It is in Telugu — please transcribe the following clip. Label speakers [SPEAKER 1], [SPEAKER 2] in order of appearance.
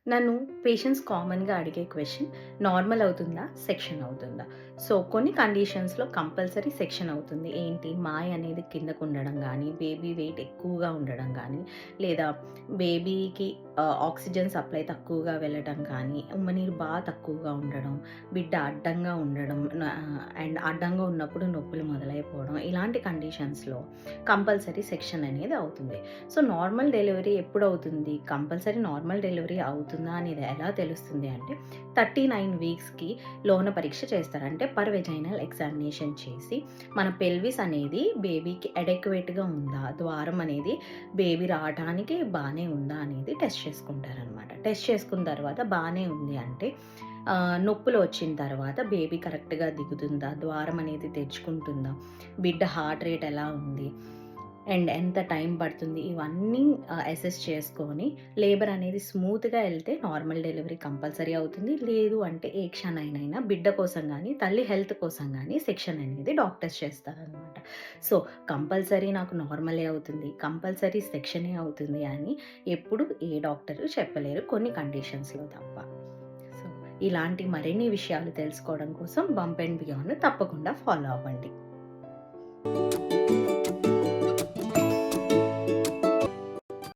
[SPEAKER 1] నన్ను పేషెంట్స్ కామన్‌గా అడిగే క్వెషన్ నార్మల్ అవుతుందా? సెక్షన్ అవుతుందా? సో, కొన్ని కండిషన్స్‌లో కంపల్సరీ సెక్షన్ అవుతుంది. ఏంటి మాయ అనేది కిందకుండడం గానీ, బేబీ వెయిట్ ఎక్కువగా ఉండడం గానీ, లేదా బేబీకి ఆక్సిజన్ సప్లై తక్కువగా వెళ్ళటం కానీ, ఉమ్మనీరు తక్కువగా ఉండడం, బిడ్డ అడ్డంగా ఉండడం అండ్ అడ్డంగా ఉన్నప్పుడు నొప్పులు మొదలైపోవడం, ఇలాంటి కండిషన్స్‌లో కంపల్సరీ సెక్షన్ అనేది అవుతుంది. సో, నార్మల్ డెలివరీ ఎప్పుడవుతుంది? కంపల్సరీ నార్మల్ డెలివరీ అవుతుందా అనేది ఎలా తెలుస్తుంది అంటే 39 వీక్స్‌కి లోన పరీక్ష చేస్తారు. అంటే పర్ వెజైనల్ ఎగ్జామినేషన్ చేసి మన పెల్విస్ అనేది బేబీకి అడెక్వేట్‌గా ఉందా? ద్వారం అనేది బేబీ రావటానికి బానే ఉందా అనేది టెస్ట్ చేసుకుంటారనమాట. టెస్ట్ చేసుకున్న తర్వాత బానే ఉంది అంటే నొప్పులు వచ్చిన తర్వాత బేబీ కరెక్ట్‌గా దిగుతుందా? ద్వారం అనేది తెరుచుకుంటుందా? బిడ్డ హార్ట్ రేట్ ఎలా ఉంది? అండ్ ఎంత టైం పడుతుంది? ఇవన్నీ అసెస్ చేసుకొని లేబర్ అనేది స్మూత్‌గా ఎళ్తే నార్మల్ డెలివరీ కంపల్సరీ అవుతుంది. లేదు అంటే ఏ క్షణానైనా బిడ్డ కోసం గానీ, తల్లి హెల్త్ కోసం గానీ సెక్షన్ అనేది డాక్టర్స్ చేస్తారనమాట. సో, కంపల్సరీ నాకు నార్మలే అవుతుంది, కంపల్సరీ సెక్షనే అవుతుంది అని ఎప్పుడు ఏ డాక్టరు చెప్పలేరు కొన్ని కండిషన్స్‌లో తప్ప. సో, ఇలాంటి మరిన్ని విషయాలు తెలుసుకోవడం కోసం బంప్ అండ్ బియాండ్‌ను తప్పకుండా ఫాలో అవ్వండి.